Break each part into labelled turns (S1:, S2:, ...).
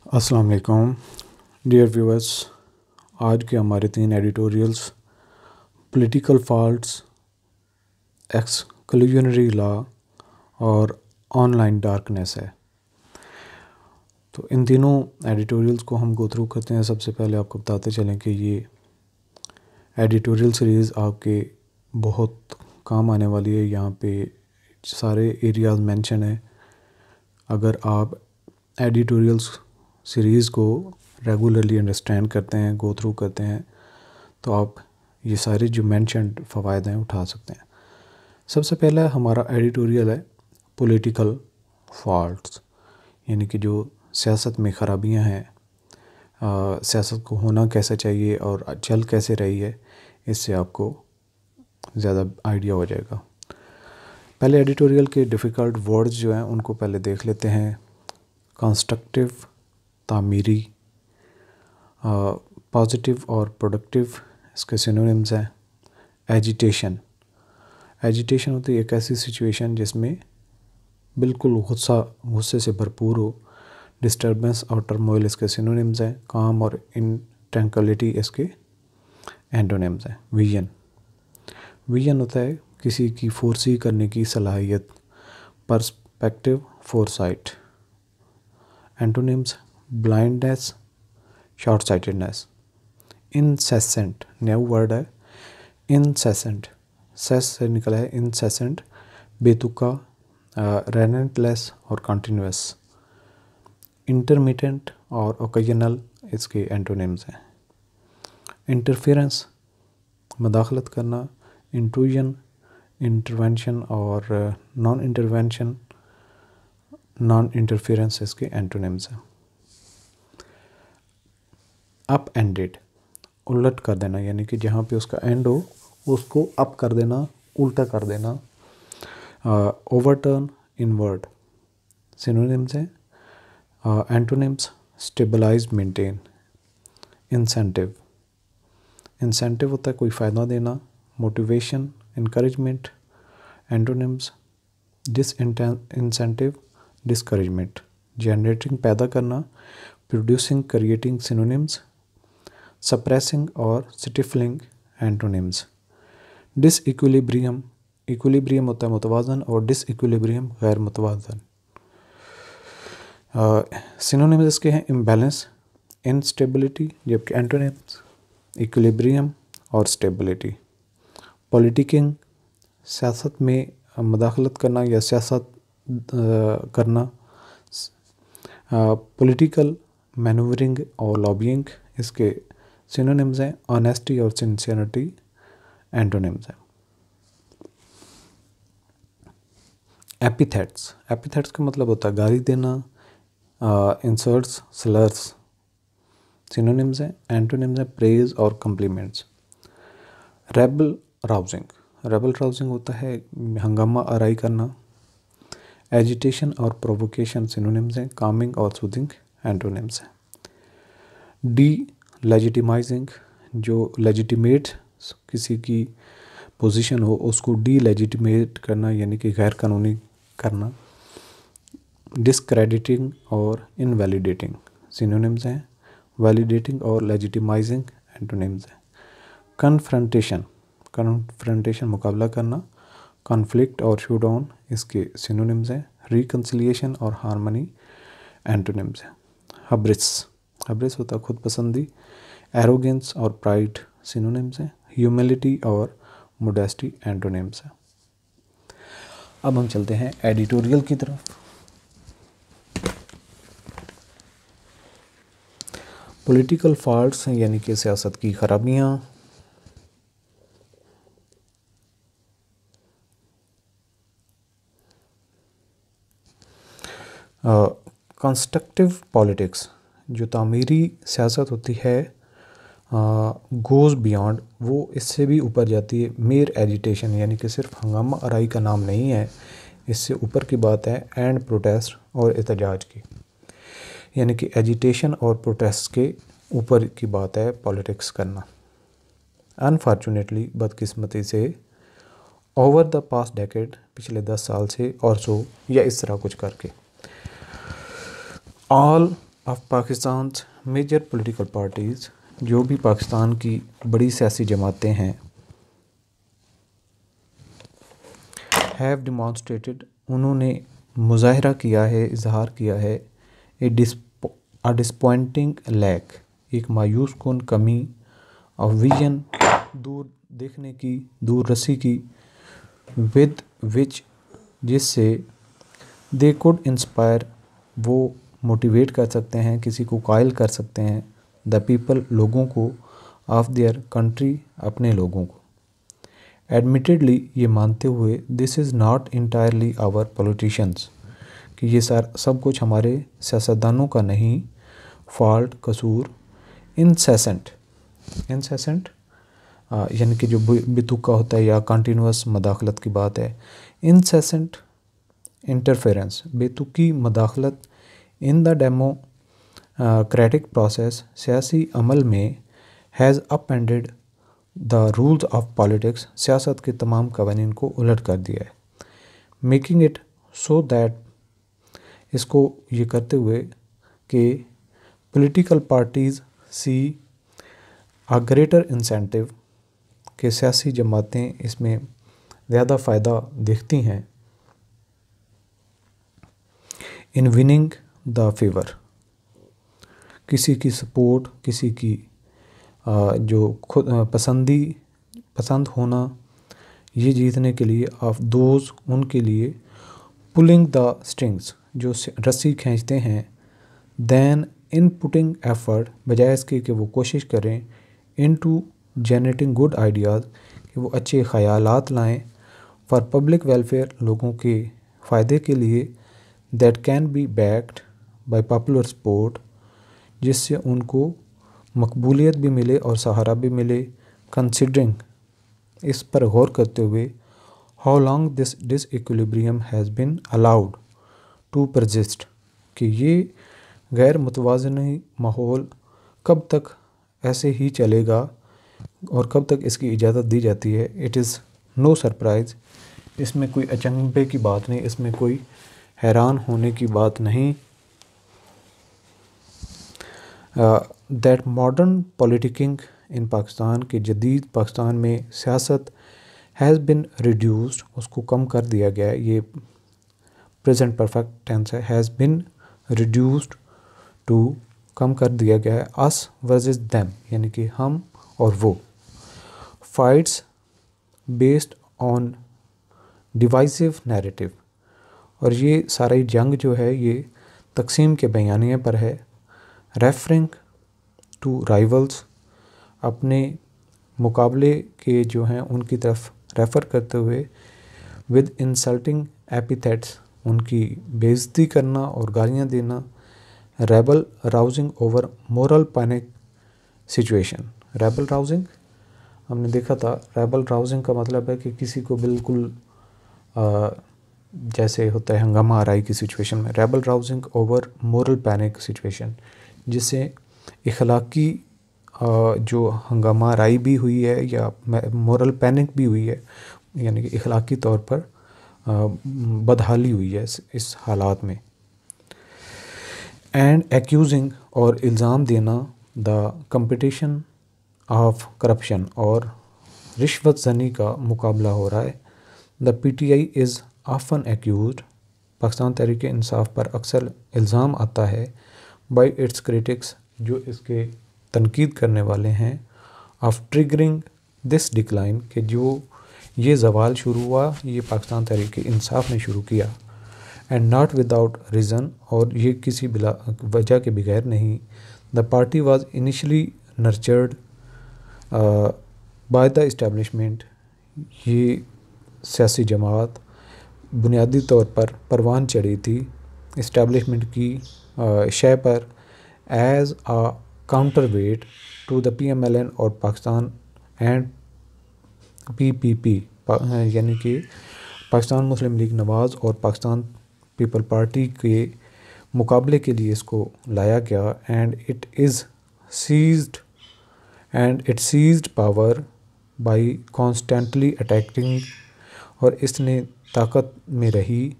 S1: अस्सलाम वालेकुम dear viewers. आज के हमारे 3 editorials political faults, exclusionary law और ऑनलाइन डार्कनेस है। तो इन तीनों एडिटोरियल्स को हम गो थ्रू करते हैं। सबसे पहले आपको बताते चलें कि ये एडिटोरियल सीरीज़ आपके बहुत काम आने वाली है। यहाँ पे सारे एरियाज़ मेंशन हैं। अगर आप एडिटोरियल्स सीरीज़ को रेगुलरली अंडरस्टैंड करते हैं, गो थ्रू करते हैं, तो आप ये सारे जो मेंशन्ड फ़वायद हैं उठा सकते हैं। सबसे पहला हमारा एडिटोरियल है पॉलिटिकल फॉल्ट्स, यानी कि जो सियासत में ख़राबियाँ हैं, सियासत को होना कैसे चाहिए और चल कैसे रही है, इससे आपको ज़्यादा आइडिया हो जाएगा। पहले एडिटोरियल के डिफ़िकल्ट वर्ड्स जो हैं उनको पहले देख लेते हैं। कंस्ट्रक्टिव, तामीरी, पॉजिटिव और प्रोडक्टिव इसके सिनोनिम्स हैं। एजिटेशन, एजिटेशन होती है एक ऐसी सिचुएशन जिसमें बिल्कुल गुस्से से भरपूर हो। डिस्टर्बेंस और टर्मोइल इसके सिनोनिम्स हैं। काम और इंट्रैंक्विलिटी इसके एंटोनिम्स हैं। विजन, विजन होता है किसी की फोरसी करने की सलाहियत। Perspective, foresight. Antonyms blindness, short sightedness. Incessant, new word है इंसेसेंट, सेस से निकला है इंसेसेंट, बेतुका, रेलेंटलेस और कंटिन्यूस। इंटरमिटेंट और ओकेजनल इसके एंटोनिम्स हैं। इंटरफेरेंस, मदाखलत करना। इंट्रूजन, इंटरवेंशन और नॉन इंटरवेंशन, नॉन इंटरफेरेंस इसके एंटोनिम्स हैं। अप एंडेड, उलट कर देना, यानी कि जहाँ पे उसका एंड हो उसको अप कर देना, उल्टा कर देना। ओवरटर्न, इनवर्ड सिनोनिम्स हैं। Antonyms stabilize, maintain. Incentive, incentive होता है कोई फ़ायदा देना। Motivation, encouragement. Antonyms disincentive, discouragement. Generating, पैदा करना। Producing, creating synonyms. सप्रेसिंग और स्टिफलिंग एंटोनिम्स। डिसइक्विलिब्रियम, इक्विलिब्रियम होता है मुतवाज़न और डिसइक्विलिब्रियम गैर मुतवाज़न। सिनोनिम्स इसके हैं इम्बैलेंस, इनस्टेबिलिटी, जबकि एंटोनिम्स इक्विलिब्रियम और स्टेबिलिटी। पॉलिटिकिंग, सियासत में मदाखलत करना या सियासत करना। पॉलिटिकल मैनूवरिंग और लॉबिंग इसके सिनोनिम्स हैं। ऑनेस्टी और सिंसियरिटी एंटोनिम्स हैं। एपिथेट्स, एपिथेट्स का मतलब होता है गाली देना। इंसल्ट्स, स्लर्स सिनोनिम्स हैं। एंटोनिम्स हैं प्रेज और complements. Rebel rousing, rebel rousing होता है हंगामा आराई करना। एजिटेशन और प्रोवोकेशन सिनोनिम्स हैं। कामिंग और सूदिंग एंटोनिम्स हैं। डी लेजिटिमाइजिंग, जो लेजिटिमेट किसी की पोजीशन हो उसको डी लेजिटिमेट करना, यानी कि गैर कानूनी करना। डिस्क्रेडिटिंग और इनवैलिडेटिंग सिनोनिम्स हैं। वैलिडेटिंग और लेजिटिमाइजिंग एंटोनिम्स हैं। कन्फ्रंटेशन, कन्फ्रंटेशन मुकाबला करना। कॉन्फ्लिक्ट और शोडाउन इसके सिनोनिम्स हैं। रिकन्सिलिएशन और हार्मनी एंटोनिम्स हैं। हब्रिस, हब्रिस होता है खुद पसंदी। एरोगेंस और प्राइड सिनोनिम्स हैं। ह्यूमिलिटी और मोडेस्टी एंटोनिम्स हैं। अब हम चलते हैं एडिटोरियल की तरफ। पॉलिटिकल फॉल्ट्स यानी कि सियासत की खराबियाँ। कंस्ट्रक्टिव पॉलिटिक्स, जो तामीरी सियासत होती है, गोज़ बियॉन्ड, वो इससे भी ऊपर जाती है। मेयर एजिटेशन, यानी कि सिर्फ हंगामा आराई का नाम नहीं है, इससे ऊपर की बात है एंड प्रोटेस्ट और एहतजाज की, यानी कि एजिटेशन और प्रोटेस्ट के ऊपर की बात है पॉलिटिक्स करना। अनफॉर्चुनेटली, बदकिस्मती से, ओवर द पास्ट डेकेड, पिछले 10 साल से और सो या इस तरह कुछ करके, all of Pakistan major political parties, जो भी पाकिस्तान की बड़ी सियासी जमातें हैं, हैव डिमॉन्स्ट्रेटेड, उन्होंने मुजाहरा किया है, इजहार किया है, ए डिसपॉइंटिंग लैक, एक मायूस कुन कमी, ऑफ विजन, दूर देखने की, दूर रसी की, विद विच, जिससे दे कुड इंस्पायर, वो मोटिवेट कर सकते हैं, किसी को कायल कर सकते हैं, द पीपल, लोगों को, ऑफ देयर कंट्री, अपने लोगों को। एडमिटेडली, ये मानते हुए, this is not entirely our politicians, कि ये सब कुछ हमारे सियासतदानों का नहीं, फॉल्ट, कसूर, इंसेसेंट यानी कि जो बेतुका होता है या कंटिन्यूस मदाखलत की बात है, इंसेसेंट इंटरफेरेंस, बेतुकी मदाखलत, इन द डेमोक्रेटिक प्रोसेस, सियासी अमल में, has upended the rules of politics, सियासत के तमाम कवानीन को उलट कर दिया है, मेकिंग इट सो दैट, इसको ये करते हुए कि political parties see a greater incentive, के सियासी जमातें इसमें ज़्यादा फ़ायदा देखती हैं, इन विनिंग द फेवर, किसी की सपोर्ट, किसी की जो खुद पसंद होना, ये जीतने के लिए, ऑफ दोज, उनके लिए, पुलिंग द स्ट्रिंग्स, जो रस्सी खींचते हैं, दैन इन पुटिंग एफर्ट, बजाय इसके कि वो कोशिश करें, इनटू जनरेटिंग गुड आइडियाज़, कि वो अच्छे ख़यालात लाएं, फॉर पब्लिक वेलफेयर, लोगों के फ़ायदे के लिए, that can be backed by popular support, जिससे उनको मकबूलियत भी मिले और सहारा भी मिले, कंसिडरिंग, इस पर गौर करते हुए, how long this disequilibrium has been allowed to persist, कि ये गैर मुतवाज़नी माहौल कब तक ऐसे ही चलेगा और कब तक इसकी इजाज़त दी जाती है। इट इज़ नो सरप्राइज़, इसमें कोई अचंभे की बात नहीं, इसमें कोई हैरान होने की बात नहीं, दैट मॉडर्न पॉलिटिकिंग इन पाकिस्तान, के जदीद पाकिस्तान में सियासत, हैज़ बिन रिड्यूस्ड, उसको कम कर दिया गया है, ये प्रेजेंट परफेक्ट टेंस है, हैज़ बिन रिड्यूस्ड टू, कम कर दिया गया है, अस वर्सेस देम, यानी कि हम और वो, fights based on divisive narrative, और ये सारी जंग जो है ये तकसीम के बयानिए पर है, रेफरिंग टू राइवल्स, अपने मुकाबले के जो हैं उनकी तरफ रेफ़र करते हुए, विद इंसल्टिंग एपिथेट्स, उनकी बेइज्जती करना और गालियाँ देना, rebel rousing over moral panic situation, rebel rousing हमने देखा था, रेबल राउजिंग का मतलब है कि किसी को बिल्कुल जैसे होता है हंगामा आराई की सिचुएशन में, rebel rousing over moral panic situation, जिससे इखलाकी जो हंगामा आराई भी हुई है या मोरल पैनिक भी हुई है, यानी कि इखलाकी तौर पर बदहाली हुई है इस हालात में, एंड एक्यूजिंग, और इल्ज़ाम देना, द कंपटीशन ऑफ करप्शन, और रिश्वत ज़नी का मुकाबला हो रहा है, the PTI is often accused, Pakistan Tehreek Insaf पर अक्सर इल्ज़ाम आता है, बाय इट्स क्रिटिक्स, जो इसके तनकीद करने वाले हैं, ऑफ ट्रिगरिंग दिस डिक्लाइन, कि जो ये ज़वाल शुरू हुआ ये पाकिस्तान तहरीक इंसाफ ने शुरू किया, एंड नॉट विदाउट रीज़न, और ये किसी वजह के बगैर नहीं, the party was initially nurtured by the establishment, ये सियासी जमात बुनियादी तौर पर परवान चढ़ी थी इस्टेब्लिशमेंट की शय पर, as a counterweight to the PMLN और पाकिस्तान एंड PPP, यानी कि पाकिस्तान मुस्लिम लीग नवाज़ और पाकिस्तान पीपल पार्टी के मुकाबले के लिए इसको लाया गया, and it seized power by constantly attacking, और इसने ताकत में रही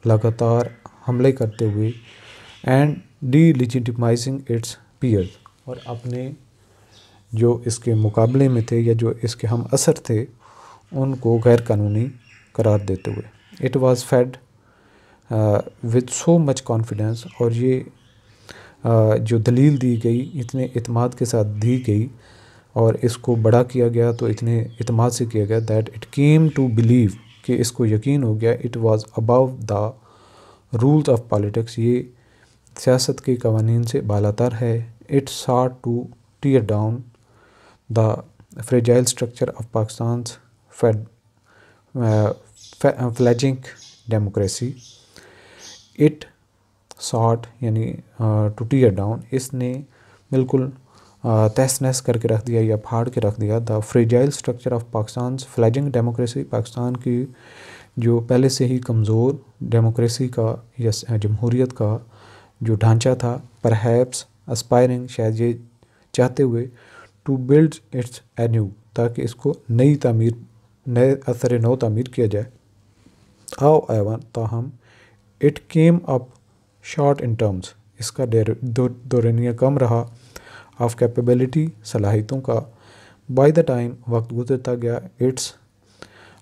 S1: लगातार हमले करते हुए, एंड डीलिजिटिमाइजिंग इट्स पीयर्स, और अपने जो इसके मुकाबले में थे या जो इसके हम असर थे उनको गैर कानूनी करार देते हुए। It was fade with so much confidence, और ये जो दलील दी गई इतने इत्मीनान के साथ दी गई और इसको बड़ा किया गया तो इतने इत्मीनान से किया गया that it came to believe, कि इसको यकीन हो गया it was above the rules of politics, ये सियासत के कवानीन से बालातर है। It sought to tear down the fragile structure of Pakistan flagging democracy. It sought यानी टू टीयर डाउन, इसने बिल्कुल तहस नहस करके रख दिया या फाड़ के रख दिया the fragile structure of Pakistan flagging democracy, Pakistan की जो पहले से ही कमज़ोर डेमोक्रेसी का या जमहूरियत का जो ढांचा था। परहैप्स एस्पायरिंग, शायद ये चाहते हुए, टू बिल्ड इट्स एन्यू, ताकि इसको नई तामीर, नए असर नौ तामीर किया जाए। आओ एवन ताहम it came up short in terms, इसका दौरानिया कम रहा। ऑफ कैपेबिलिटी, सलाहियतों का। बाय द टाइम, वक्त गुजरता गया, इट्स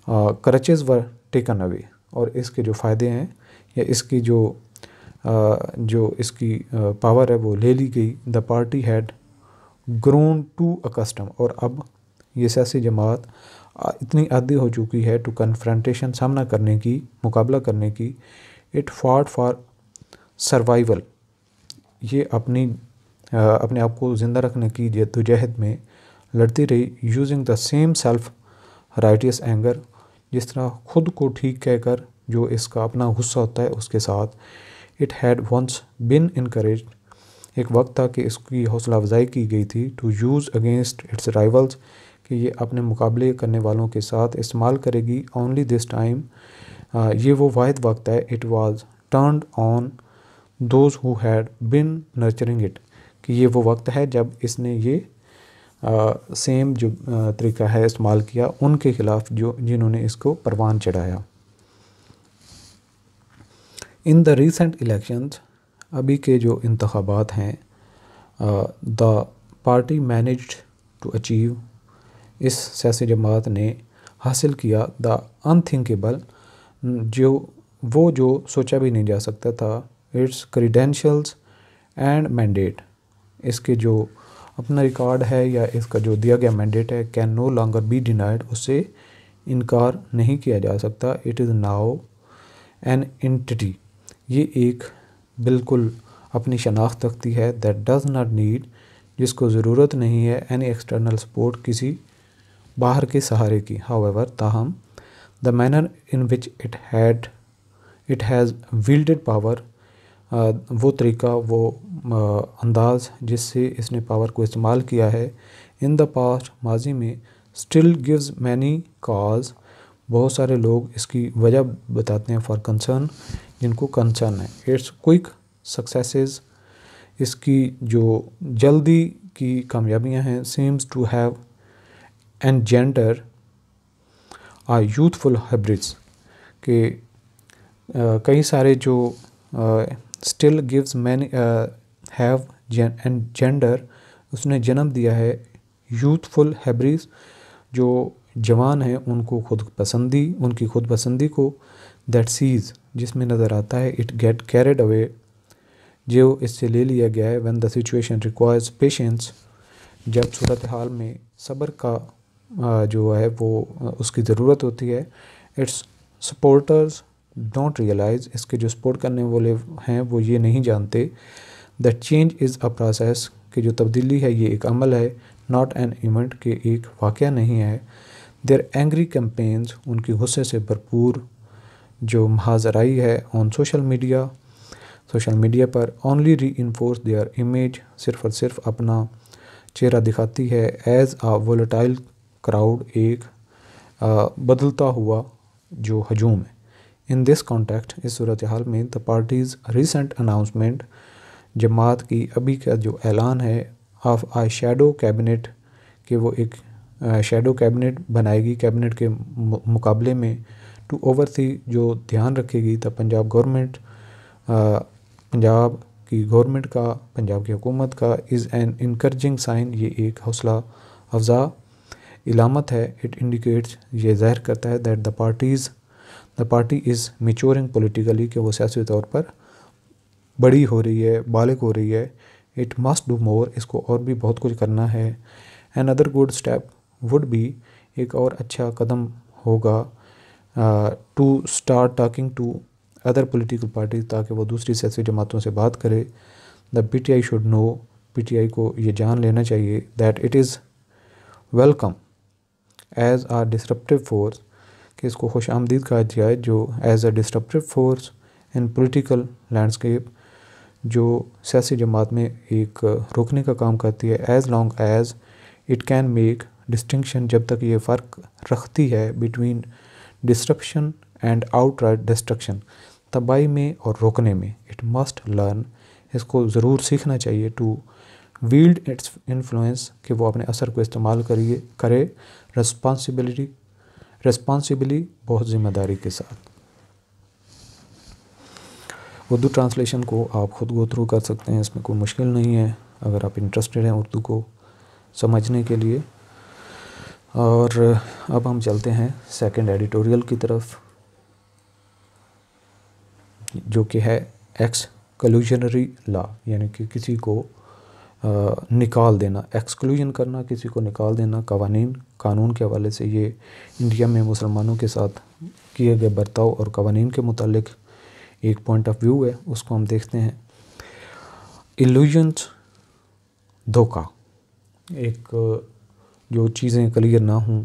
S1: क्रचेज़ वर टेकन अवे, और इसके जो फ़ायदे हैं या इसकी जो इसकी पावर है वो ले ली गई। The party had grown to accustom, और अब ये सियासी जमात इतनी आदी हो चुकी है टू कन्फ्रंटेशन, सामना करने की, मुकाबला करने की। इट फॉट फॉर सर्वाइवल, ये अपने आप को ज़िंदा रखने की जद्दोजहद में लड़ती रही। Using the same self righteous anger, जिस तरह खुद को ठीक कहकर जो इसका अपना गुस्सा होता है उसके साथ। It had once been encourage, एक वक्त था कि इसकी हौसला अफजाई की गई थी। To use against its rivals, कि ये अपने मुकाबले करने वालों के साथ इस्तेमाल करेगी। ओनली दिस टाइम, ये वो वाहिद वक्त है। It was turned on those who had been nurturing it, कि ये वो वक्त है जब इसने ये सेम जो तरीका है इस्तेमाल किया उनके ख़िलाफ़ जो जिन्होंने इसको परवान चढ़ाया। इन द रीसेंट इलेक्शंस, अभी के जो इंतखाबात हैं, the party managed to achieve, इस सियासी जमात ने हासिल किया द अनथिंकेबल, जो सोचा भी नहीं जा सकता था। इट्स क्रीडेंशियल्स एंड मैंडेट, इसके जो अपना रिकॉर्ड है या इसका जो दिया गया मैंडेट है, can no longer be denied, उससे इनकार नहीं किया जा सकता। It is now an entity, ये एक बिल्कुल अपनी शनाख्त रखती है। दैट डज़ नॉट नीड, जिसको ज़रूरत नहीं है एनी एक्सटर्नल सपोर्ट, किसी बाहर के सहारे की। हाउएवर, ताहम, the manner in which it has wielded power, वो तरीका, वो अंदाज़ जिससे इसने पावर को इस्तेमाल किया है। इन द पास्ट, माजी में। स्टिल गिव्स मैनी काज, बहुत सारे लोग इसकी वजह बताते हैं। फॉर कंसर्न, जिनको कंसर्न है। इट्स क्विक सक्सेसेस, इसकी जो जल्दी की कामयाबियां हैं। Seems to have engender a youthful hybrids, के कई सारे जो still gives many have engender, उसने जन्म दिया है यूथफुल हाइब्रिड्स, जो जवान हैं उनको उनकी खुद पसंदी को। दैट सीज, जिसमें नज़र आता है। इट गेट कैरिड अवे, जो इससे ले लिया गया है। When the situation requires patience, जब सूरत हाल में सब्र का जो है वो उसकी ज़रूरत होती है। इट्स सपोर्टर्स डोंट रियलाइज़, इसके जो सपोर्ट करने वाले हैं वो ये नहीं जानते। That change is a process, कि जो तब्दीली है ये एक अमल है। नॉट एन इवेंट, के एक वाक़या नहीं है। देयर एंग्री कैंपेन्स, उनकी गुस्से से भरपूर जो महाजराई है ऑन सोशल मीडिया पर। ओनली री इन्फोर्स देयर इमेज, सिर्फ और सिर्फ अपना चेहरा दिखाती है। एज आ वोलेटाइल क्राउड, एक बदलता हुआ जो हजूम है। इन दिस कॉन्टेक्स्ट, इस सूरत हाल में। द पार्टीज़ रिसेंट अनाउंसमेंट, जमात की अभी का जो ऐलान है। ऑफ आ शैडो कैबिनेट, कि वो एक शैडो कैबिनेट बनाएगी, कैबिनेट के मुकाबले में। टू ओवरसी, जो ध्यान रखेगी द पंजाब गवर्नमेंट, पंजाब की गवर्नमेंट का, पंजाब की हुकूमत का, इज़ एन इनकरेजिंग साइन, ये एक हौसला अफजा इलामत है। इट इंडिकेट्स, ये ज़ाहिर करता है that the party is maturing politically, कि वो सियासी तौर पर बड़ी हो रही है, बालिग हो रही है। इट मस्ट डू मोर, इसको और भी बहुत कुछ करना है। Another good step would be, एक और अच्छा कदम होगा, to start talking to other political parties, ताकि वो दूसरी सियासी जमातों से बात करे। The PTI should know, PTI को ये जान लेना चाहिए that it is welcome as a disruptive force, कि इसको खुश आमदीद कहा जाए, जो as a disruptive force in political landscape, जो सियासी जमात में एक रोकने का काम करती है। As long as it can make distinction, जब तक ये फ़र्क रखती है between disruption and outright destruction, तबाही में और रोकने में। इट मस्ट लर्न, इसको ज़रूर सीखना चाहिए, टू वील्ड इट्स इन्फ्लुएंस, कि वो अपने असर को इस्तेमाल करे रिस्पॉन्सिबली, बहुत ज़िम्मेदारी के साथ। उर्दू ट्रांसलेशन को आप ख़ुद गो थ्रू कर सकते हैं, इसमें कोई मुश्किल नहीं है अगर आप इंटरेस्टेड हैं उर्दू को समझने के लिए। और अब हम चलते हैं सेकंड एडिटोरियल की तरफ, जो कि है एक्सक्लूजनरी लॉ, यानी कि किसी को निकाल देना, एक्सक्लूजन करना, किसी को निकाल देना। कानून के हवाले से ये इंडिया में मुसलमानों के साथ किए गए बर्ताव और कवानीन के मुतालिक एक पॉइंट ऑफ व्यू है, उसको हम देखते हैं। इल्यूजन्स, धोखा, एक जो चीज़ें क्लियर ना हों।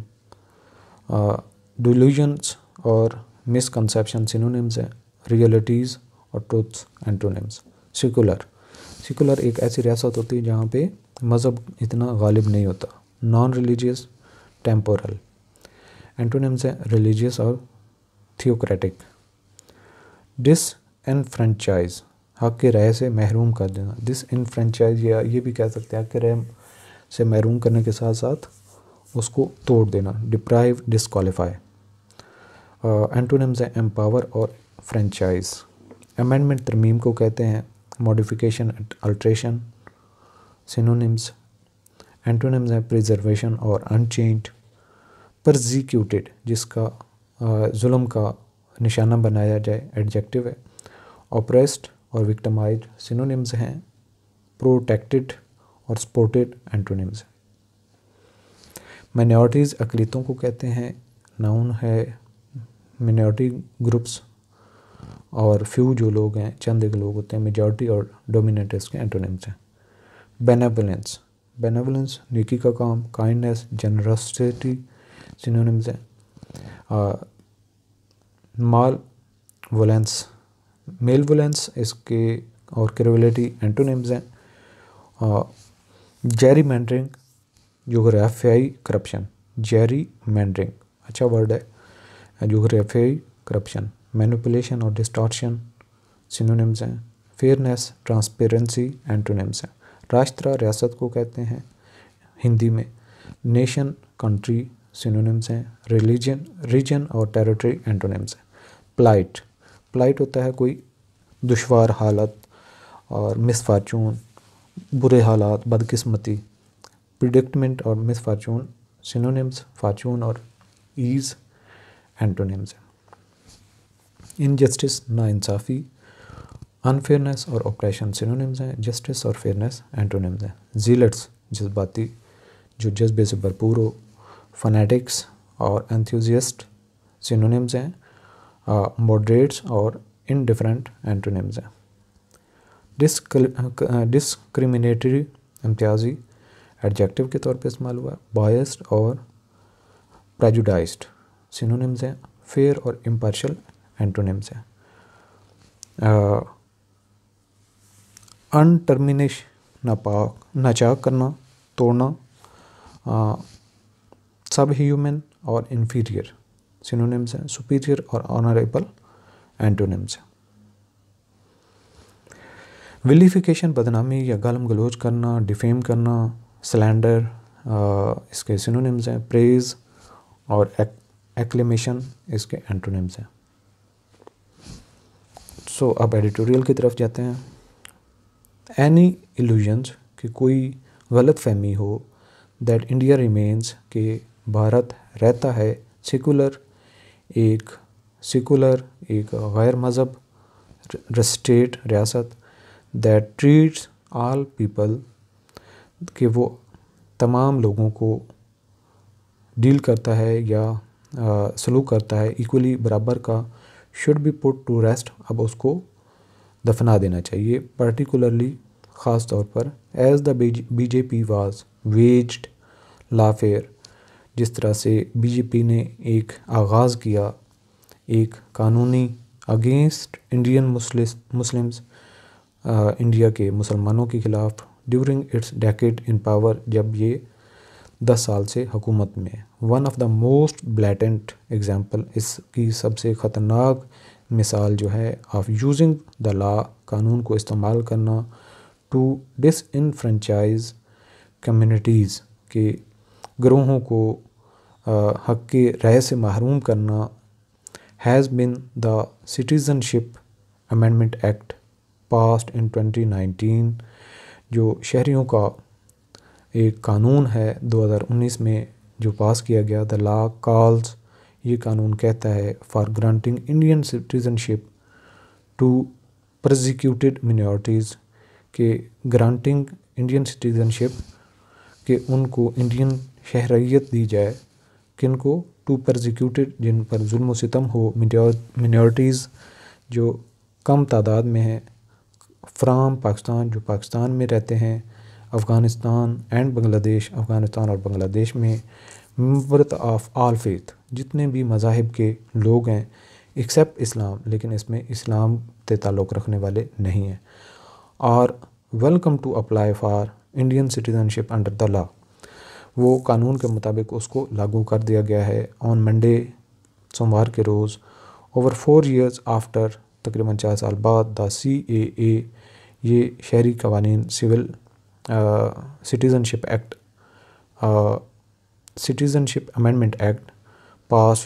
S1: डिल्यूजन्स और मिसकंसेप्शन सिनोनिम्स हैं। रियलिटीज़ और ट्रुथ्स एंटोनिम्स। सेकुलर एक ऐसी रियासत होती है जहाँ पे मज़हब इतना गालिब नहीं होता। Non religious, temporal. एंटोनिम्स हैं रिलीजियस और थियोक्रेटिक। डिसएनफ्रेंचाइज, हक़ के राय से महरूम कर देना। डिसएनफ्रेंचाइज, या ये भी कह सकते हैं हक़ के राय से महरूम करने के साथ साथ उसको तोड़ देना। Deprive, disqualify. एंटोनिम्स हैं एम्पावर और फ्रेंचाइज। अमेंडमेंट तरमीम को कहते हैं। Modification, alteration. सिनोनिम्स, एंटोनिम्स हैं प्रिजर्वेशन और अनचेंज्ड। परसिक्यूटेड, जिसका जुल्म का निशाना बनाया जाए, एडजेक्टिव है। ऑप्रेस्ड और विक्टिमाइज्ड, सिनोनिम्स हैं। प्रोटेक्टेड और सपोर्टेड, एंटोनिम्स हैं। माइनॉरिटीज़, अक़लियतों को कहते हैं, नाउन है। मिनॉरिटी ग्रुप्स और फ्यू जो लोग हैं, चंद एक लोग होते हैं। मेजॉरिटी और डोमिनेंट इसके एंटोनिम्स हैं। बेनेवलेंस, नेकी का काम। काइंडनेस, जनरसिटी, सिनोनिम्स हैं। मेलवोलेंस इसके और क्रिवलिटी, एंटोनिम्स हैं। जेरी मैंडरिंग, जोग्राफियाई करप्शन। जेरी मैंडरिंग अच्छा वर्ड है। जोग्राफियाई करप्शन। मैनिपुलेशन और डिस्टॉर्शन, सिनोनिम्स हैं। फेयरनेस, ट्रांसपेरेंसी, एंटोनिम्स हैं। राष्ट्र, रियासत को कहते हैं हिंदी में। नेशन, कंट्री, सिनोनिम्स हैं। रीजन और टेरिटरी, एंटोनिम्स हैं। प्लाइट होता है कोई दुश्वार हालत और मिसफॉर्चून, बुरे हालात, बदकिस्मती। प्रिडिक्टमेंट और मिसफॉर्चून, सिनोनिम्स। फॉर्चून और ईज़, एंटोनिम्स हैं। इनजस्टिस, नाइंसाफ़ी। अनफेयरनेस और ऑपरेशन, सिनोनिम्स हैं। जस्टिस और फेयरनेस, एंटोनिम्स हैं। ज़ीलट्स, जज्बाती, जो जज्बे से भरपूर हो। फनेटिक्स और एंथुसियास्ट, सिनोनिम्स हैं। मॉडरेट्स और इनडिफरेंट, एंटोनिम्स हैं। डिस्क्रिमिनेटरी, इम्तियाजी, एडजेक्टिव के तौर पे इस्तेमाल हुआ। बायस्ड और प्रेजुडाइज्ड, सिनोनिम्स हैं। फेयर और इम्पार्शियल, एंटोनिम्स हैं। अनटर्मिनेश, नापाक करना, तोड़ना। सब ह्यूमन और इन्फीरियर, सिनोनिम्स हैं। सुपीरियर और ऑनरेबल, एंटोनिम्स हैं। विलिफिकेशन, बदनामी या गालम गलोच करना, डिफेम करना। स्लैंडर, इसके सिनोनिम्स हैं। प्रेज और एक्लेमेशन, इसके एंटोनिम्स हैं। सो अब एडिटोरियल की तरफ जाते हैं। एनी इल्यूजन्स कि कोई गलत फहमी हो दैट इंडिया रिमेन्स कि भारत रहता है सेकुलर एक गैर मज़हब स्टेट रियासत दैट ट्रीट्स ऑल पीपल कि वो तमाम लोगों को डील करता है या सलूक करता है इक्वली बराबर का should be put to rest. अब उसको दफना देना चाहिए। पर्टिकुलरली ख़ास तौर पर as the BJP was waged lawfare, जिस तरह से बीजेपी ने एक आगाज़ किया एक कानूनी अगेंस्ट इंडियन मुस्लिम्स इंडिया के मुसलमानों के ख़िलाफ़ ड्यूरिंग इट्स डेकेड इन पावर, जब ये 10 साल से हुकूमत में। One of the most blatant example, इसकी सबसे ख़तरनाक मिसाल जो है ऑफ यूजिंग द लॉ, कानून को इस्तेमाल करना टू डिसइनफ्रेंचाइज कम्युनिटीज़ के ग्रोहों को हक के राय से महरूम करना, has been the citizenship amendment act passed in 2019, जो शहरियों का एक कानून है 2019 में जो पास किया गया। द लॉ कॉल्स, ये कानून कहता है for granting Indian citizenship to prosecuted minorities के ग्रांटिंग इंडियन सिटीज़नशिप कि उनको इंडियन शहरियत दी जाए, किनको टू प्रोसिक्यूटेड जिन पर जुल्म सितम हो मिनॉरिटीज़ जो कम तादाद में हैं फ्राम पाकिस्तान, जो पाकिस्तान में रहते हैं, अफ़गानिस्तान एंड बांग्लादेश, अफ़गानिस्तान और बांग्लादेश में, मेंबर्स ऑफ ऑल फेथ, जितने भी मज़ाहिब के लोग हैं एक्सेप्ट इस्लाम, लेकिन इसमें इस्लाम से ताल्लुक़ रखने वाले नहीं हैं, और welcome to apply for Indian citizenship under the law. वो कानून के मुताबिक उसको लागू कर दिया गया है। ऑन मंडे, सोमवार के रोज़, ओवर 4 years आफ्टर, तकरीबन 4 साल बाद, द CAA, ये शहरी कवानीन civil citizenship act, citizenship amendment act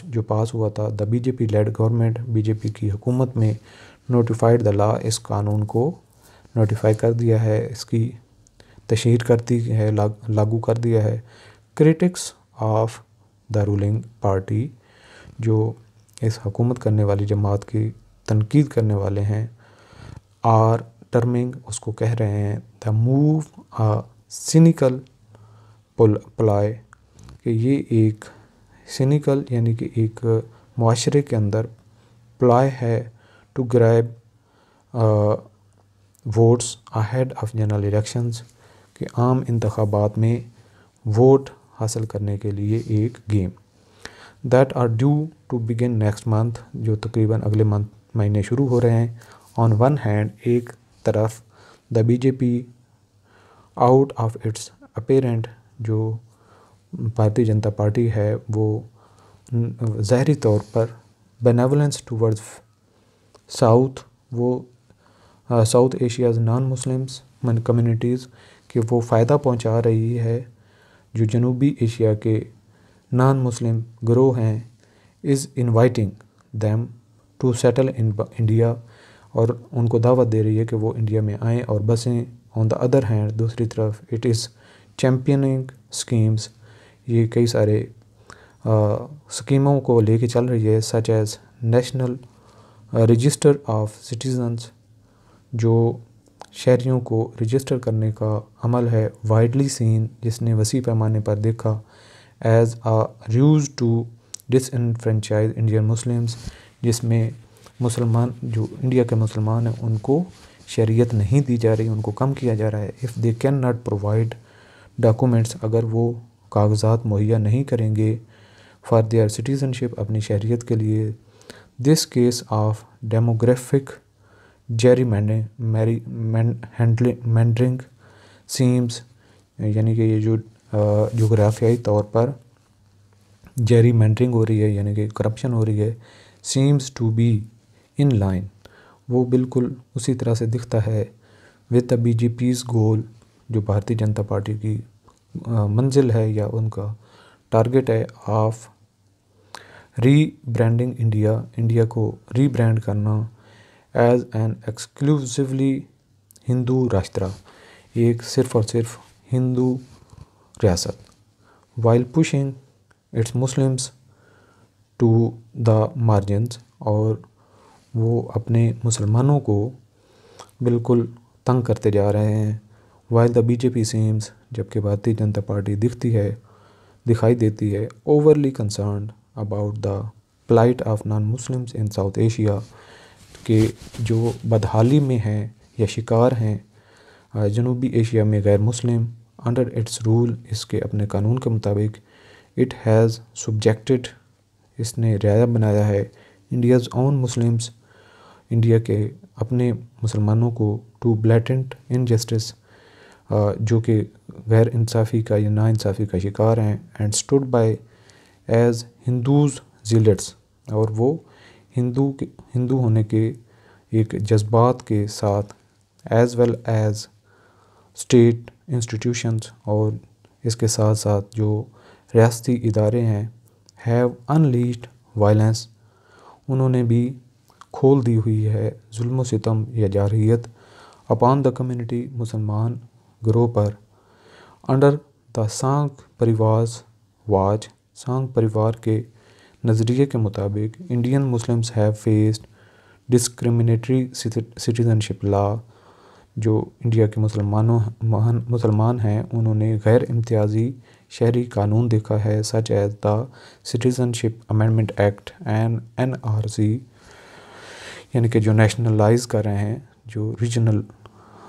S1: जो पास हुआ था, the BJP led government, BJP की हुकूमत में नोटिफाइड द लॉ, इस कानून को नोटिफाई कर दिया है, इसकी तशहीर कर दी है, लागू कर दिया है। Critics of the ruling party, जो इस हुकूमत करने वाली जमात की तनकीद करने वाले हैं, आर टर्मिंग, उसको कह रहे हैं the move a cynical ploy, कि ये एक सिनिकल यानी कि एक मुआशरे के अंदर प्लाई है to grab votes ahead of general elections, कि आम इंतखाबात में वोट हासिल करने के लिए एक game, that are due to begin next month, जो तकरीबन अगले महीने शुरू हो रहे हैं। ऑन वन हैंड, एक तरफ the BJP out of its apparent, जो भारतीय जनता पार्टी है वो ज़ाहरी तौर पर बेनेवलेंस टूवर्ड्स साउथ, वो south Asia's non Muslims communities कि वो फ़ायदा पहुंचा रही है जो जनूबी एशिया के नॉन मुस्लिम ग्रोह हैं, is inviting them to settle in India, और उनको दावत दे रही है कि वो इंडिया में आएँ और बसें। ऑन द अदर हैंड, दूसरी तरफ, इट इज़ चैम्पियनिंग स्कीम्स, ये कई सारे स्कीमों को लेके चल रही है, such as national register of citizens, जो शहरियों को रजिस्टर करने का अमल है, वाइडली सीन, जिसने वसी पैमाने पर देखा, as a use to disenfranchise Indian Muslims, जिसमें मुसलमान जो इंडिया के मुसलमान हैं उनको शरीयत नहीं दी जा रही, उनको कम किया जा रहा है। If they can not provide documents, अगर वो कागजात मुहैया नहीं करेंगे फॉर देयर सिटीज़नशिप, अपनी शहरियत के लिए, this case of demographic Jerry meandering seems, यानी कि ये जो जोग्राफियाई तौर पर जेरी मैंडरिंग हो रही है, यानी कि करप्शन हो रही है, seems to be in line, वो बिल्कुल उसी तरह से दिखता है विद द बीजेपीज़ गोल, जो भारतीय जनता पार्टी की मंजिल है या उनका टारगेट है, ऑफ री ब्रांडिंग इंडिया, इंडिया को री ब्रांड करना एज एन एक्सक्लूसिवली हिंदू राष्ट्र, एक सिर्फ़ और सिर्फ हिंदू रियासत, while pushing its Muslims to the margins, और वो अपने मुसलमानों को बिल्कुल तंग करते जा रहे हैं। वाइल द बीजेपी सीम्स, जबकि भारतीय जनता पार्टी दिखाई देती है overly concerned about the plight of non Muslims in South Asia, के जो बदहाली में हैं या शिकार हैं जनूबी एशिया में गैर मुस्लिम। अंडर इट्स रूल, इसके अपने कानून के मुताबिक, इट हैज़ सब्जेक्टेड, इसने रियाया बनाया है इंडियाज़ ओन मुस्लिम्स, इंडिया के अपने मुसलमानों को, टू ब्लैटेंट इनजस्टिस, जो कि गैर इंसाफ़ी का या नाइंसाफ़ी का शिकार हैं, and stood by as Hindu zealots, और वो हिंदू होने के एक जज्बात के साथ, as well as state institutions, और इसके साथ साथ जो रियासती इदारे हैं, हैव अनलीश्ड वायलेंस, उन्होंने भी खोल दी हुई है जुल्म सितम या जारहियत अपॉन द कम्युनिटी, मुसलमान ग्रोह पर, अंडर द सांग परिवार वाच, सांग परिवार के नज़रिए के मुताबिक, Indian Muslims have faced discriminatory citizenship law, जो इंडिया के मुसलमान हैं उन्होंने गैर इम्तियाजी शहरी कानून देखा है, such as the citizenship amendment act and NRC, यानी कि जो नेशनलाइज कर रहे हैं, जो रीजनल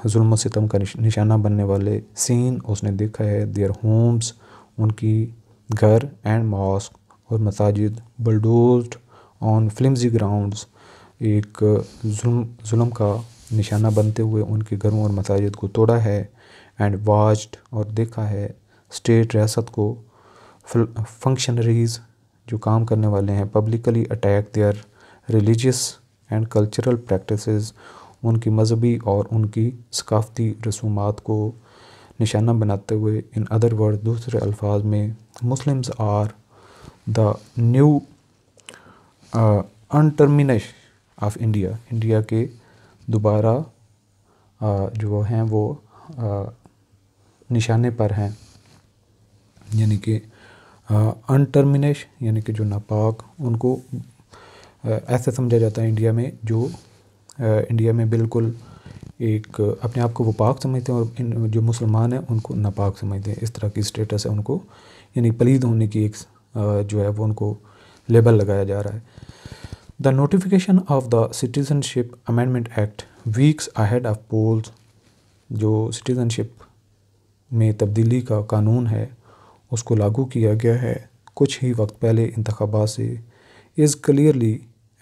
S1: जुल्म सितम का निशाना बनने वाले सीन उसने देखा है। देयर होम्स, उनकी घर, एंड मॉस्क और मसाजिद, बुलडोज्ड ऑन फ्लिम्जी ग्राउंड्स, एक जुल्म का निशाना बनते हुए उनके घरों और मसाजिद को तोड़ा है। एंड वाच्ड, और देखा है, स्टेट रियासत को, फंक्शनरीज जो काम करने वाले हैं, publicly attack there religious and cultural practices, उनकी मजहबी और उनकी सकाफ़ती रसूमात को निशाना बनाते हुए। इन अदर वर्ड, दूसरे अल्फाज में, Muslims are the new untermensch of India, India के दोबारा जो हैं वो निशाने पर हैं, यानी कि अनटर्मिनेश यानी कि जो नापाक, उनको ऐसे समझा जाता है इंडिया में, जो इंडिया में बिल्कुल एक अपने आप को वो पाक समझते हैं, और जो मुसलमान हैं उनको नापाक समझते हैं। इस तरह की स्टेटस है उनको, यानी पलीद होने की एक जो है वो उनको लेबल लगाया जा रहा है। The notification of the citizenship amendment act weeks ahead of polls, जो सिटीजनशिप में तब्दीली का कानून है उसको लागू किया गया है कुछ ही वक्त पहले इंतखाबात से। Is clearly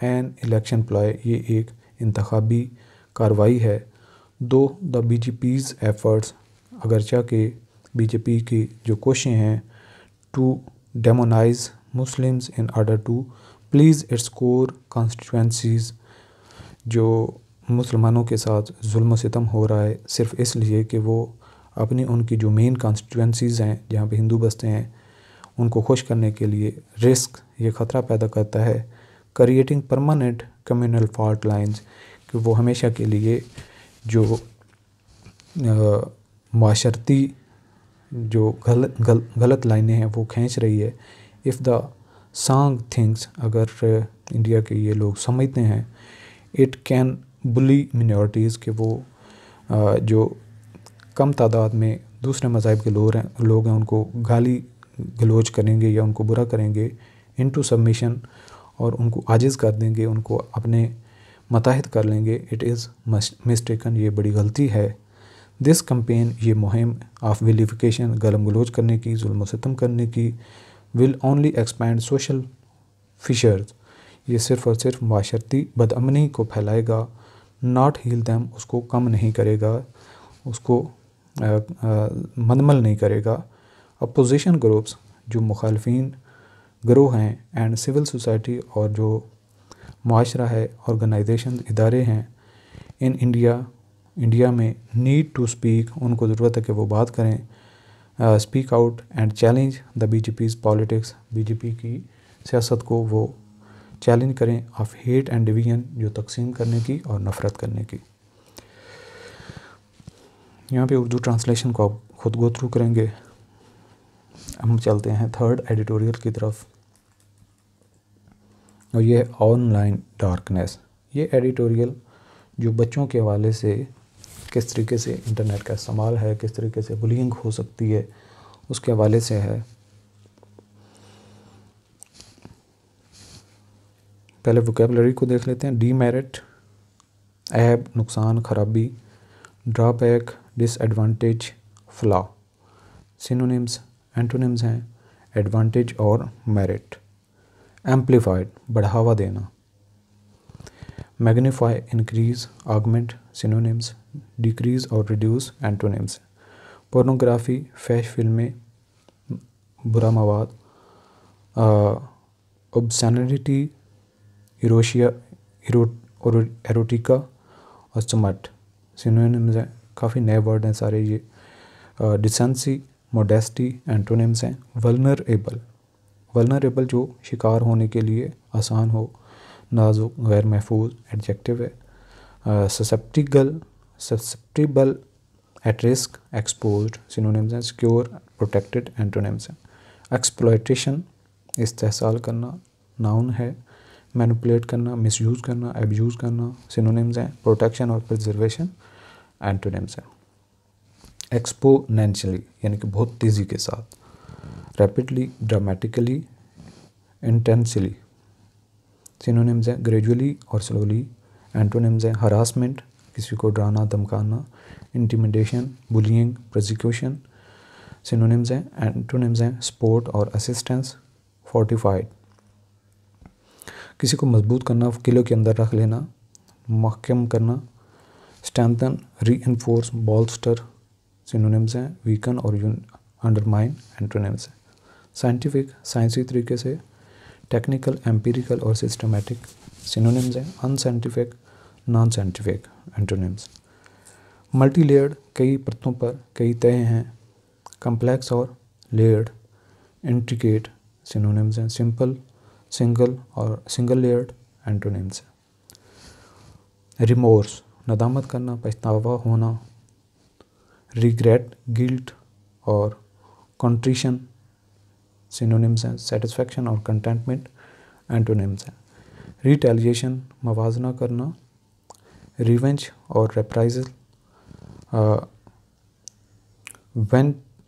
S1: an election ploy, ये एक इंतखाबी कार्रवाई है। दो द BJP's एफर्ट्स, अगरचा के BJP की जो कोशिशें हैं, to demonize Muslims in order to please its core constituencies, जो मुसलमानों के साथ जुल्म सितम हो रहा है सिर्फ़ इसलिए कि वो अपनी उनकी जो मेन कॉन्स्टिट्यूएंसीज़ हैं जहाँ पे हिंदू बसते हैं उनको खुश करने के लिए रिस्क, ये ख़तरा पैदा करता है। Creating permanent communal fault lines, कि वो हमेशा के लिए जो माशरती जो गलत लाइनें हैं वो खींच रही है। इफ़ द सांग थिंग्स, अगर इंडिया के ये लोग समझते हैं, इट कैन बुली मिनॉरिटीज़, के वो जो कम तादाद में दूसरे मज़ाहिब के लोग हैं उनको गाली गलोच करेंगे या उनको बुरा करेंगे, इनटू सबमिशन, और उनको आजिज़ कर देंगे, उनको अपने मतहद कर लेंगे। इट इज़ मिस्टेकन, ये बड़ी गलती है। दिस कंपेन, ये मुहिम ऑफ विलिफिकेशन, गलम गलोच करने की, जुल्म सितम करने की, will only expand social fissures, ये सिर्फ़ और सिर्फ माशरती बदअमनी को फैलाएगा। नॉट हील दैम, उसको कम नहीं करेगा, उसको मंदमल नहीं करेगा। अपोजिशन ग्रुप्स, जो मुखालफिन ग्रोह हैं, एंड सिविल सोसाइटी, और जो मुआशरा है, ऑर्गेनाइजेशन, इदारे हैं, इन इंडिया में, नीड टू स्पीक, उनको ज़रूरत है कि वो बात करें, speak out and challenge the BJP's politics, BJP की सियासत को वो चैलेंज करें, ऑफ हेट एंड डिवीजन, जो तकसीम करने की और नफ़रत करने की। यहाँ पे उर्दू ट्रांसलेशन को आप खुद गो थ्रू करेंगे। हम चलते हैं थर्ड एडिटोरियल की तरफ, और ये है ऑनलाइन डार्कनेस। ये एडिटोरियल जो बच्चों के हवाले से किस तरीके से इंटरनेट का इस्तेमाल है, किस तरीके से बुलिंग हो सकती है, उसके हवाले से है। पहले वोकेबलरी को देख लेते हैं। डीमेरिट, ऐब, नुकसान, खराबी। Drawback, disadvantage, flaw. Synonyms, antonyms हैं एडवांटेज और मेरिट। एम्पलीफाइड, बढ़ावा देना। Magnify, increase, augment, synonyms. Decrease और रिड्यूस, एंटोनिम्स। पोर्नोग्राफी, फैश फिल्में, बुरा मवाद। ऑब्सैनिटी, इरोशिया, एरोटिका और स्मट, सिनोनिम्स हैं। काफ़ी नए वर्ड हैं सारे ये। डिसेंसी, मोडेस्टी, एंटोनिम्स हैं। वल्नरेबल, वल्नरेबल जो शिकार होने के लिए आसान हो, नाजुक, गैर महफूज, एडजेक्टिव है। Susceptible, at risk, exposed, synonyms हैं। सिक्योर, प्रोटेक्टेड, एंटोनिम्स हैं। एक्सप्लॉयटेशन, इस्तेहसाल करना, नाउन है। मैनिपुलेट करना, मिसयूज़ करना, एब्यूज़ करना, सिनोनिम्स हैं। प्रोटेक्शन और प्रिजर्वेशन, एंटोनिम्स हैं। एक्सपोनेंशियली यानी कि बहुत तेज़ी के साथ। रैपिडली, ड्रामेटिकली, इंटेंसली, सिनोनिम्स हैं। ग्रेजुअली और स्लोली, एंटोनिम्स हैं। हरासमेंट, किसी को डराना धमकाना। इंटिमिडेशन, बुलिंग, प्रोसिक्यूशन, सिनोनिम्स हैं। एंटोनिम्स हैं। सपोर्ट और असिस्टेंस। फोर्टिफाइड, किसी को मजबूत करना, किले के अंदर रख लेना, महकम करना। स्ट्रेंथन, रीइंफोर्स, बॉल्स्टर, सिनोनिम्स हैं। वीकन और अंडरमाइन, एंटोनिम्स हैं। साइंटिफिक, साइंसी तरीके से। टेक्निकल, एम्पिरिकल और सिस्टमेटिक, सिनोनिम्स हैं। Unscientific, non scientific, antonyms. Multi layered, कई परतों पर कई तह हैं। कम्प्लेक्स और लेयर्ड, इंट्रिकेट, सिनोनिम्स हैं। सिंपल, सिंगल और सिंगल लेयर्ड, एंटोनिम्स हैं। रिमोर्स, नदामत करना, पछतावा होना। रिग्रेट, गिल्ट और कंट्रीशन, सिनोनिम्स हैं। सेटिस्फैक्शन और कंटेंटमेंट, एंटोनिम्स हैं। रिटेलिएशन, मवाजना करना। रिवेंज और रेप्राइजल,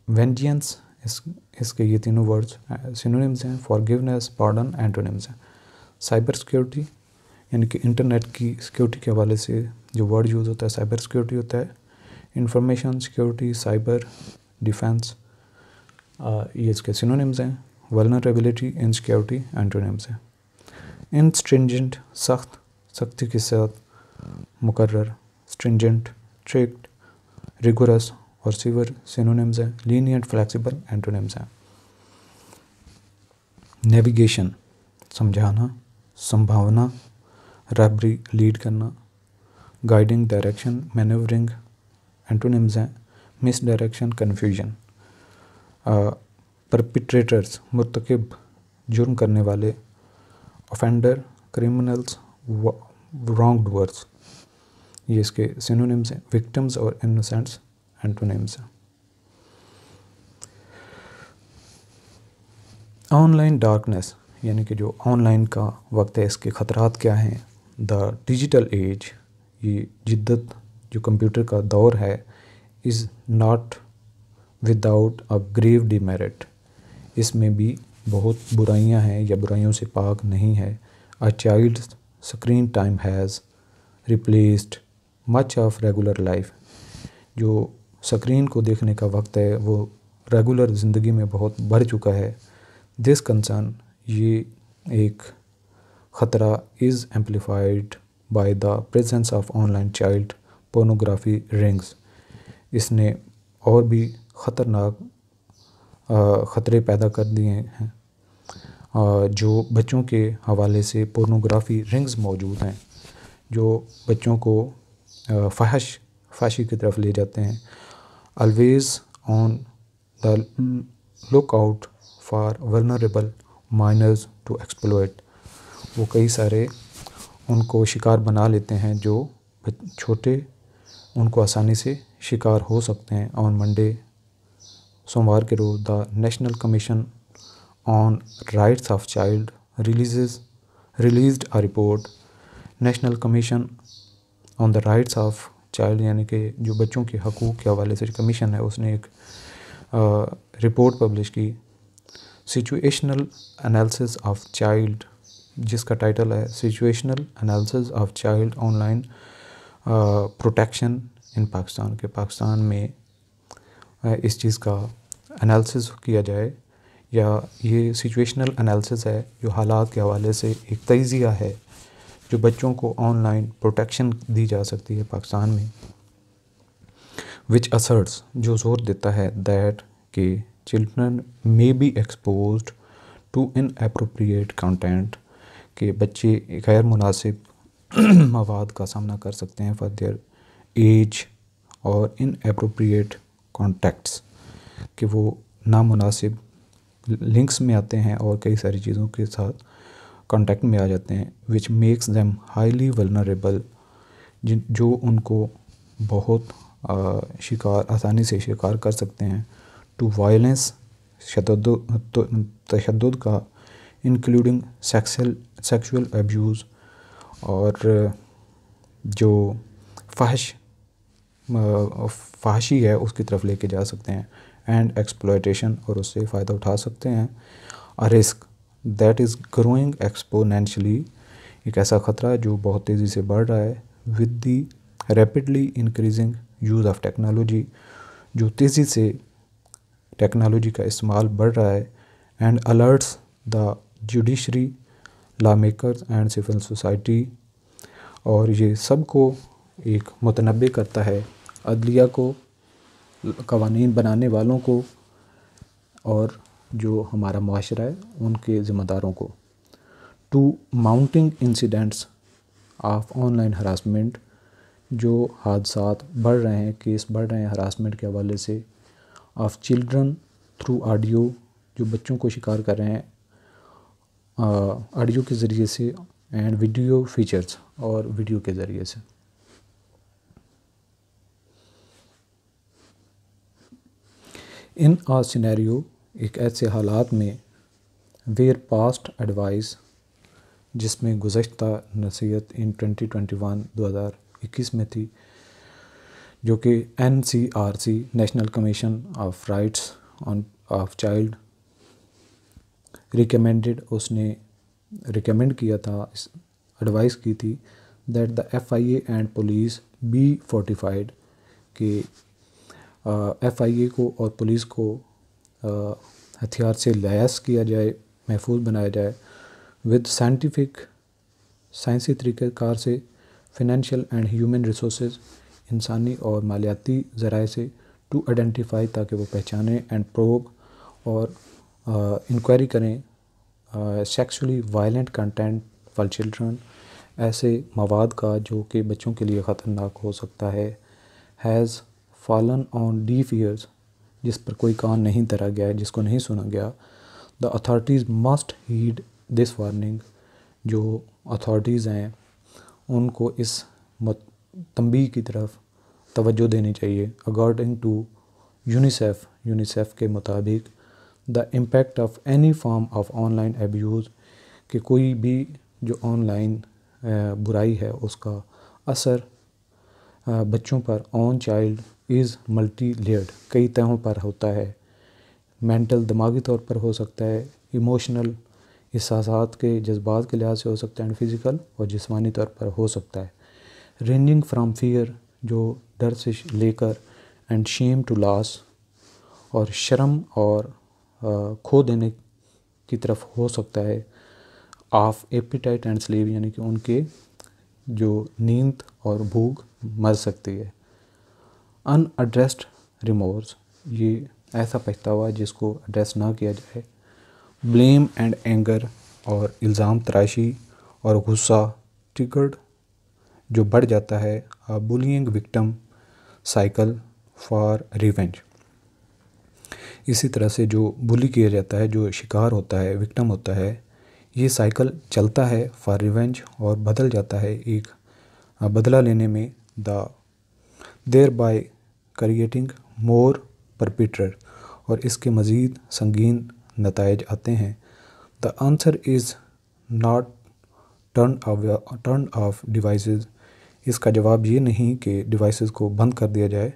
S1: वेंजियंस, इसके ये तीनों वर्ड्स सिनोनिम्स हैं। फॉरगिवनेस, पार्डन, एंटोनिम्स हैं। साइबर सिक्योरिटी यानी कि इंटरनेट की सिक्योरिटी के हवाले से जो वर्ड यूज़ होता है साइबर सिक्योरिटी होता है। इंफॉर्मेशन सिक्योरिटी, साइबर डिफेंस, ये इसके सिनोनिम्स हैं। वल्नरेबिलिटी, इनसिक्योरिटी, एंटोनिम्स हैं। इंस्ट्रिंजेंट, सख्त, सख्ती के साथ। मुकर्रर, स्ट्रिंजेंट, स्ट्रिक्ट, रिगोरस और सीवर, सिनोनिम्स हैं। लीनियंट, फ्लेक्सिबल, एंटोनिम्स हैं। नेविगेशन, समझाना, संभावना। रैबरी, लीड करना। गाइडिंग, डायरेक्शन, मैनेवरिंग, एंटोनिम्स हैं। Misdirection, confusion. परपिट्रेटर्स, मुर्तकिब, जुर्म करने वाले। ऑफेंडर, क्रिमिनल्स, रॉन्ग डूअर्स, ये इसके सिनोनिम्स हैं। विक्टिम्स और इनोसेंट्स, एंटोनिम्स हैं। ऑनलाइन डार्कनेस यानी कि जो ऑनलाइन का वक्त है, इसके ख़तरात क्या हैं। द डिजिटल एज, ये जिद्दत जो कंप्यूटर का दौर है, is not without a grave demerit, इसमें भी बहुत बुराइयां हैं या बुराइयों से पाक नहीं है। A child screen time has replaced much of regular life, जो स्क्रीन को देखने का वक्त है वो रेगुलर ज़िंदगी में बहुत बढ़ चुका है। दिस कंसर्न, ये एक ख़तरा, is amplified by the presence of online child pornography rings, इसने और भी ख़तरनाक ख़तरे पैदा कर दिए हैं। जो बच्चों के हवाले से पोर्नोग्राफी रिंग्स मौजूद हैं जो बच्चों को फाशी की तरफ ले जाते हैं। Always on the lookout for vulnerable minors to exploit, वो कई सारे उनको शिकार बना लेते हैं जो छोटे, उनको आसानी से शिकार हो सकते हैं। ऑन मंडे, सोमवार के रोज़, the national commission on rights of child released a report. National commission on the rights of child यानी कि जो बच्चों के हकूक़ के हवाले से जो कमीशन है, उसने एक रिपोर्ट पब्लिश की, सिचुएशनल एनालिसिस ऑफ चाइल्ड, जिसका टाइटल है situational analysis of child online protection in Pakistan. के पाकिस्तान में इस चीज़ का एनालिसिस किया जाए, या ये सिचुएशनल एनालिसिस है जो हालात के हवाले से एक तजिया है जो बच्चों को ऑनलाइन प्रोटेक्शन दी जा सकती है पाकिस्तान में, विच असर्ट्स, जो जोर देता है दैट कि children may be exposed to inappropriate content, कि बच्चे गैर मुनासिब मवाद का सामना कर सकते हैं फॉर देयर एज, और इनएप्रोप्रिएट कॉन्टेक्ट्स, कि वो नामुनासिब लिंक्स में आते हैं और कई सारी चीज़ों के साथ कांटेक्ट में आ जाते हैं, which makes them highly vulnerable, जो उनको बहुत आसानी से शिकार कर सकते हैं, टू वायलेंस, तशद्दुद का, इंक्लूडिंग सेक्सुअल अब्यूज़, और जो फहशी है उसकी तरफ लेके जा सकते हैं, एंड एक्सप्लॉयटेशन, और उससे फ़ायदा उठा सकते हैं। A risk that is growing exponentially, एक ऐसा ख़तरा जो बहुत तेज़ी से बढ़ रहा है, with the rapidly increasing use of technology, जो तेज़ी से टेक्नोलॉजी का इस्तेमाल बढ़ रहा है, and alerts the judiciary, lawmakers and civil society, और ये सब को एक मुतनब्बे करता है, अदलिया को, कवानीन बनाने वालों को, और जो हमारा मुआशरा है उनके ज़िम्मेदारों को, to mounting incidents of online harassment, जो हादसात बढ़ रहे हैं, केस बढ़ रहे हैं हरासमेंट के हवाले से, ऑफ चिल्ड्रन थ्रू ऑडियो, जो बच्चों को शिकार कर रहे हैं ऑडियो के ज़रिए से, एंड वीडियो फीचर्स, और वीडियो के ज़रिए से। इन आ सिनेरियो, एक ऐसे हालात में, वेयर पास्ट एडवाइस, जिसमें गुज़श्ता नसीहत इन 2021 में थी, जो कि NCRC, national commission of rights of child, recommended, उसने रिकमेंड किया था, एडवाइस की थी, that the FIA and police be fortified, कि FIA को और पुलिस को हथियार से लैस किया जाए, महफूज बनाया जाए, विद साइंसी तरीक़ेकार से, फिनेंशियल एंड ह्यूमन रिसोर्सेज, इंसानी और मालियाती ज़राए से, टू आइडेंटिफाई, ताकि वो पहचानें, एंड प्रोब, और इंक्वायरी करें, sexually violent content for children, ऐसे मवाद का जो कि बच्चों के लिए ख़तरनाक हो सकता है, has fallen on deaf years, जिस पर कोई कान नहीं धरा गया है, जिसको नहीं सुना गया। The authorities must heed this warning, जो अथॉरिटीज़ हैं उनको इस तंबीह की तरफ तवज्जो देनी चाहिए। अकॉर्डिंग टू यूनिसेफ के मुताबिक, the impact of any form of online abuse, कि कोई भी जो ऑनलाइन बुराई है उसका असर बच्चों पर, on child is multi layered, कई तहों पर होता है। मेंटल, दिमागी तौर पर हो सकता है, इमोशनल, एहसासात के, जज्बात के लिहाज से हो सकता है, एंड फिज़िकल और जिस्मानी तौर पर हो सकता है। रेंजिंग फ्राम फियर, जो डर से लेकर, एंड शेम टू लॉस, और शर्म और खो देने की तरफ हो सकता है, ऑफ एपिटाइट एंड स्लीप, यानी कि उनके जो नींद और भूख मर सकती है। अनएड्रेस्ड रिमोर्स, ये ऐसा पछतावा जिसको एड्रेस ना किया जाए। ब्लेम एंड एंगर, और इल्ज़ाम तराशी और गुस्सा, ट्रिगर्ड, जो बढ़ जाता है। Bullying victim cycle for revenge, इसी तरह से जो बुली किया जाता है, जो शिकार होता है, विक्टिम होता है, ये साइकिल चलता है फॉर रिवेंज, और बदल जाता है एक बदला लेने में। There by creating more perpetrator, और इसके मज़ीद संगीन नताइज आते हैं। The answer is not turn off devices, इसका जवाब ये नहीं कि डिवाइसेस को बंद कर दिया जाए।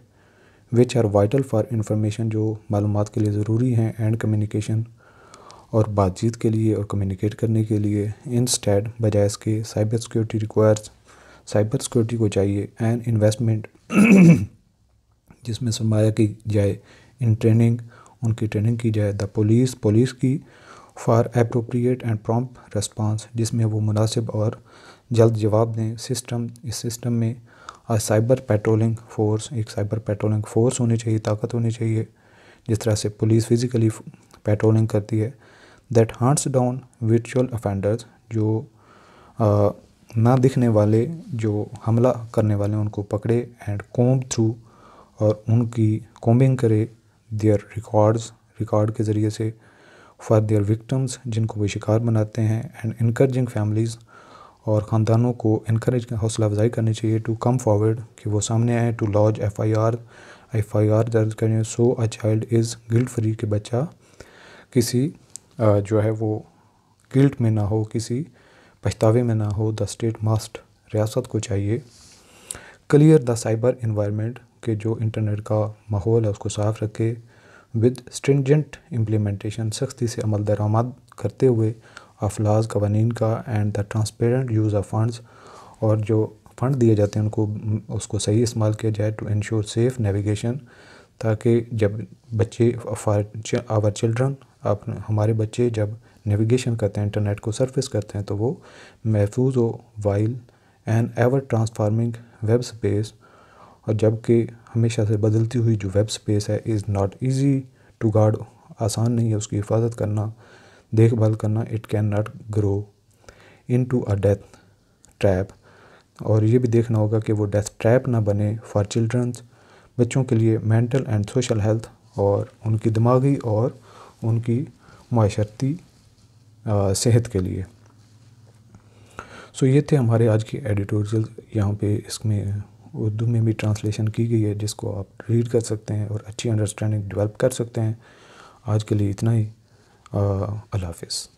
S1: Which are vital for information, जो मालूमात के लिए ज़रूरी हैं, एंड कम्युनिकेशन, और बातचीत के लिए और कम्युनिकेट करने के लिए। इंस्टेड, बजाय इसके, cyber security requires, cyber security को चाहिए एंड इन्वेस्टमेंट जिसमें सरमाया की जाए, इन ट्रेनिंग, उनकी ट्रेनिंग की जाए। द पुलिस की for appropriate and prompt response, जिसमें वो मुनासिब और जल्द जवाब दें। इस सिस्टम में साइबर पेट्रोलिंग फोर्स, एक साइबर पेट्रोलिंग फोर्स होनी चाहिए, ताकत होनी चाहिए, जिस तरह से पुलिस फिज़िकली पेट्रोलिंग करती है। That hunts down virtual offenders, जो ना दिखने वाले जो हमला करने वाले उनको पकड़े। एंड कॉम्ब थ्रू, और उनकी कॉम्बिंग करे देयर रिकॉर्ड के ज़रिए से, फॉर देयर विक्टिम्स, जिनको वो शिकार बनाते हैं। एंड इनकरेजिंग फैमिलीज़, और ख़ानदानों को इनकरेज, हौसला अफजाई करनी चाहिए, टू कम फॉरवर्ड, कि वो सामने आए, टू लॉज FIR दर्ज करें। So a child is guilt free, कि बच्चा किसी जो है वो गिल्ट में ना हो, किसी पछतावे में ना हो। द स्टेट मस्ट, रियासत को चाहिए। क्लियर द साइबर इन्वायरमेंट, कि जो इंटरनेट का माहौल है उसको साफ़ रखे। विद स्ट्रिंजेंट इम्प्लीमेंटेशन, सख्ती से अमल दरामद करते हुए अफलाज कवानीन का। And the transparent use of funds, और जो फ़ंड दिए जाते हैं उनको उसको सही इस्तेमाल किया जाए। टू इंश्योर सेफ़ नेविगेशन, ताकि जब बच्चे आवर चिल्ड्रन, हमारे बच्चे जब नेविगेशन करते हैं, इंटरनेट को सरफेस करते हैं, तो वो महफूज हो। While an ever transforming web space, और जबकि हमेशा से बदलती हुई जो वेब स्पेस है, is not easy to guard, आसान नहीं है उसकी हिफाजत करना, देखभाल करना। It cannot grow into a death trap, और ये भी देखना होगा कि वो डेथ ट्रैप ना बने फॉर चिल्ड्रंस, बच्चों के लिए। मेंटल एंड सोशल हेल्थ, और उनकी दिमागी और उनकी माशरती सेहत के लिए। सो ये थे हमारे आज की एडिटोरियल। यहाँ पे इसमें उर्दू में भी ट्रांसलेशन की गई है, जिसको आप रीड कर सकते हैं और अच्छी अंडरस्टैंडिंग डेवलप कर सकते हैं। आज के लिए इतना ही। अल्लाह हाफ़िज़।